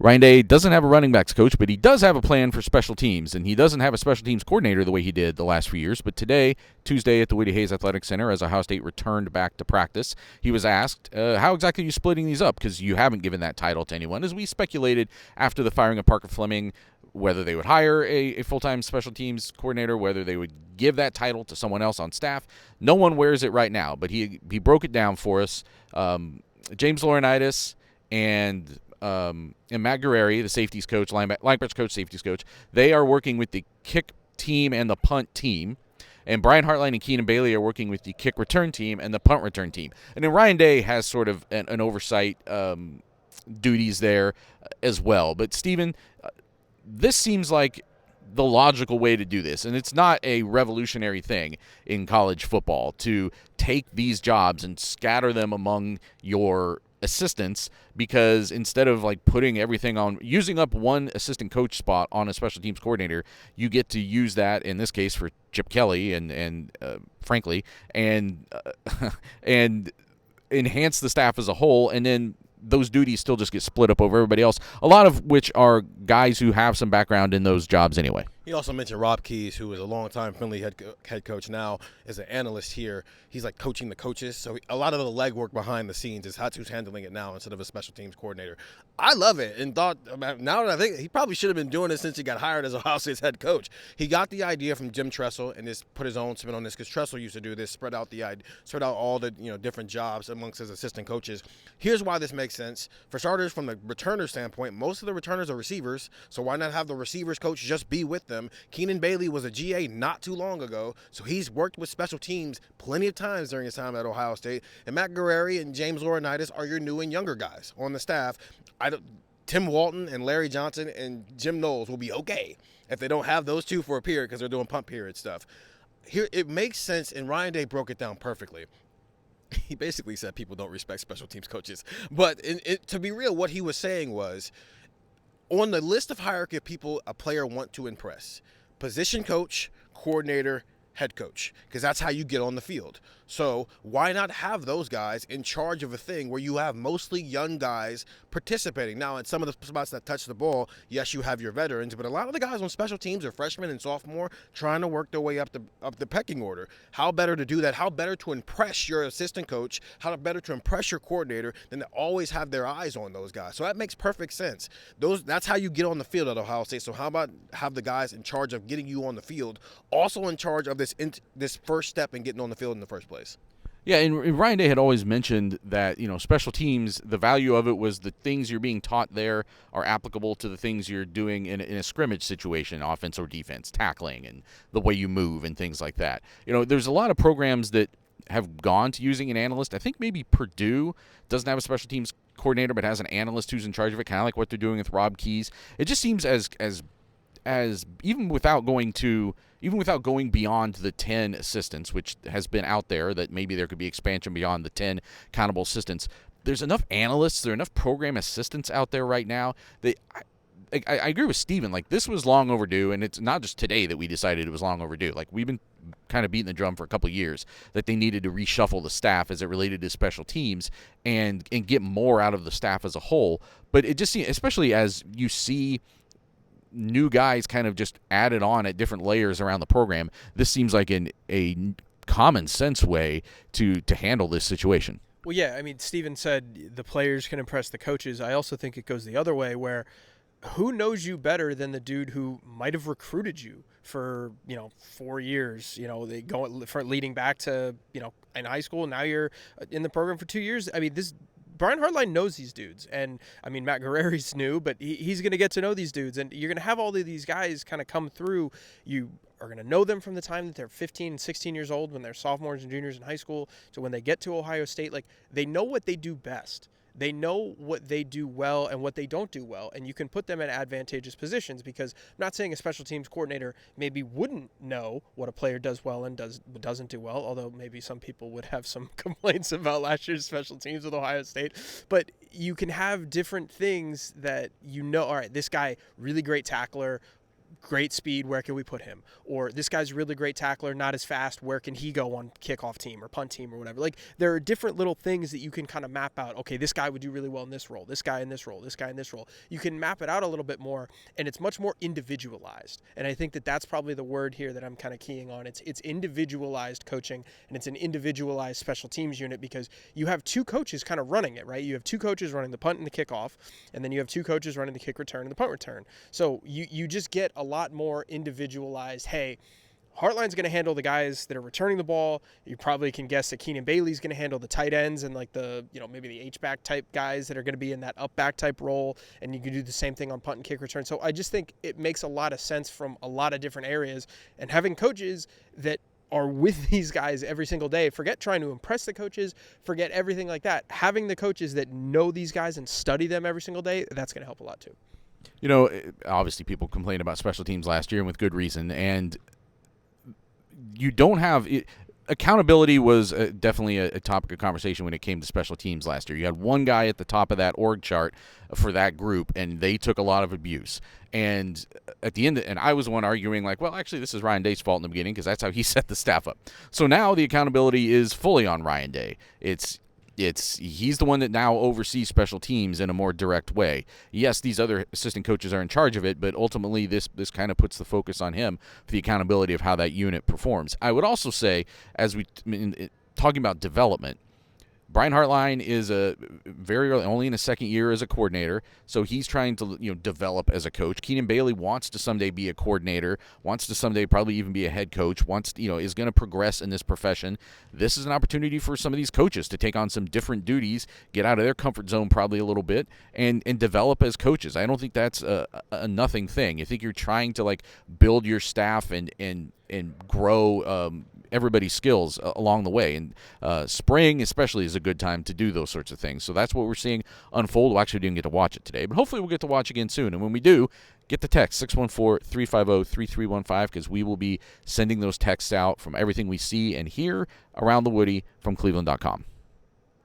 Ryan Day doesn't have a running backs coach, but he does have a plan for special teams, and he doesn't have a special teams coordinator the way he did the last few years. But today, Tuesday, at the Woody Hayes Athletic Center, as Ohio State returned back to practice, he was asked, how exactly are you splitting these up? Because you haven't given that title to anyone. As we speculated after the firing of Parker Fleming, whether they would hire a full-time special teams coordinator, whether they would give that title to someone else on staff. No one wears it right now, but he broke it down for us. James Laurinaitis and Matt Guerrieri, the safeties coach, linebackers coach, safeties coach, they are working with the kick team and the punt team. And Brian Hartline and Keenan Bailey are working with the kick return team and the punt return team. And then Ryan Day has sort of an oversight duties there as well. But, Stephen, this seems like the logical way to do this. And it's not a revolutionary thing in college football to take these jobs and scatter them among your assistants, because instead of like putting everything on using up one assistant coach spot on a special teams coordinator, you get to use that in this case for Chip Kelly and frankly and enhance the staff as a whole, and then those duties still just get split up over everybody else, a lot of which are guys who have some background in those jobs anyway. He also mentioned Rob Keyes, who is a longtime Finley head coach, now is an analyst here. He's like coaching the coaches. So a lot of the legwork behind the scenes is who's handling it now instead of a special teams coordinator. I love it, and thought about now that I think he probably should have been doing this since he got hired as Ohio State's head coach. He got the idea from Jim Tressel and just put his own spin on this, because Tressel used to do this, spread out all the different jobs amongst his assistant coaches. Here's why this makes sense. For starters, from the returner standpoint, most of the returners are receivers, so why not have the receivers coach just be with them? Keenan Bailey was a GA not too long ago, so he's worked with special teams plenty of times during his time at Ohio State. And Matt Guerrieri and James Laurinaitis are your new and younger guys on the staff. Tim Walton and Larry Johnson and Jim Knowles will be okay if they don't have those two for a period, because they're doing punt period stuff. Here, it makes sense, and Ryan Day broke it down perfectly. He basically said people don't respect special teams coaches. But to be real, what he was saying was, on the list of hierarchy of people a player want to impress, position coach, coordinator, head coach, because that's how you get on the field. So why not have those guys in charge of a thing where you have mostly young guys participating? Now, in some of the spots that touch the ball, yes, you have your veterans, but a lot of the guys on special teams are freshmen and sophomore trying to work their way up the pecking order. How better to do that? How better to impress your assistant coach? How better to impress your coordinator than to always have their eyes on those guys? So that makes perfect sense. That's how you get on the field at Ohio State. So how about have the guys in charge of getting you on the field also in charge of this first step in getting on the field in the first place? Yeah, and Ryan Day had always mentioned that, special teams, the value of it was the things you're being taught there are applicable to the things you're doing in a scrimmage situation, offense or defense, tackling and the way you move and things like that. There's a lot of programs that have gone to using an analyst. I think maybe Purdue doesn't have a special teams coordinator but has an analyst who's in charge of it, kind of like what they're doing with Rob Keyes. It just seems as even without going beyond the 10 assistants, which has been out there, that maybe there could be expansion beyond the 10 accountable assistants. There's enough analysts, there are enough program assistants out there right now that I agree with Steven. Like, this was long overdue, and it's not just today that we decided it was long overdue. Like, we've been kind of beating the drum for a couple of years that they needed to reshuffle the staff as it related to special teams and get more out of the staff as a whole. But it just seems, especially as you see new guys kind of just added on at different layers around the program, this seems like a common sense way to handle this situation. Well, yeah, I mean, Steven said the players can impress the coaches. I also think it goes the other way, where who knows you better than the dude who might have recruited you for 4 years? They go for leading back to in high school. Now you're in the program for 2 years. I mean, Brian Hartline knows these dudes, and I mean, Matt Guerrieri's new, but he's going to get to know these dudes, and you're going to have all of these guys kind of come through. You are going to know them from the time that they're 15, 16 years old, when they're sophomores and juniors in high school, to when they get to Ohio State. Like, they know what they do best. They know what they do well and what they don't do well, and you can put them in advantageous positions, because I'm not saying a special teams coordinator maybe wouldn't know what a player does well and doesn't do well, although maybe some people would have some complaints about last year's special teams with Ohio State. But you can have different things that all right, this guy, really great tackler, great speed, where can we put him? Or this guy's a really great tackler, not as fast, where can he go on kickoff team or punt team or whatever? Like, there are different little things that you can kind of map out. Okay, this guy would do really well in this role, this guy in this role, this guy in this role. You can map it out a little bit more, and it's much more individualized. And I think that that's probably the word here that I'm kind of keying on. It's individualized coaching, and it's an individualized special teams unit, because you have two coaches kind of running it, right? You have two coaches running the punt and the kickoff, and then you have two coaches running the kick return and the punt return. So you just get a lot more individualized. Hey, Hartline's going to handle the guys that are returning the ball. You probably can guess that Keenan Bailey's going to handle the tight ends and like the, maybe the H-back type guys that are going to be in that up-back type role. And you can do the same thing on punt and kick return. So I just think it makes a lot of sense from a lot of different areas. And having coaches that are with these guys every single day, forget trying to impress the coaches, forget everything like that. Having the coaches that know these guys and study them every single day, that's going to help a lot too. Obviously people complained about special teams last year, and with good reason. And you don't have accountability was definitely a topic of conversation when it came to special teams last year. You had one guy at the top of that org chart for that group, and they took a lot of abuse. And at the end, and I was the one arguing like, well, actually, this is Ryan Day's fault in the beginning because that's how he set the staff up. So now the accountability is fully on Ryan Day. He's the one that now oversees special teams in a more direct way. Yes, these other assistant coaches are in charge of it, but ultimately this kind of puts the focus on him for the accountability of how that unit performs. I would also say, as talking about development, Brian Hartline is very early, only in his second year as a coordinator, so he's trying to develop as a coach. Keenan Bailey wants to someday be a coordinator, wants to someday probably even be a head coach, is going to progress in this profession. This is an opportunity for some of these coaches to take on some different duties, get out of their comfort zone probably a little bit, and develop as coaches. I don't think that's a nothing thing. I think you're trying to build your staff and grow everybody's skills along the way. And spring especially is a good time to do those sorts of things. So that's what we're seeing unfold. We actually didn't get to watch it today, but hopefully we'll get to watch again soon. And when we do, get the text 614-350-3315 because we will be sending those texts out from everything we see and hear around the Woody from cleveland.com.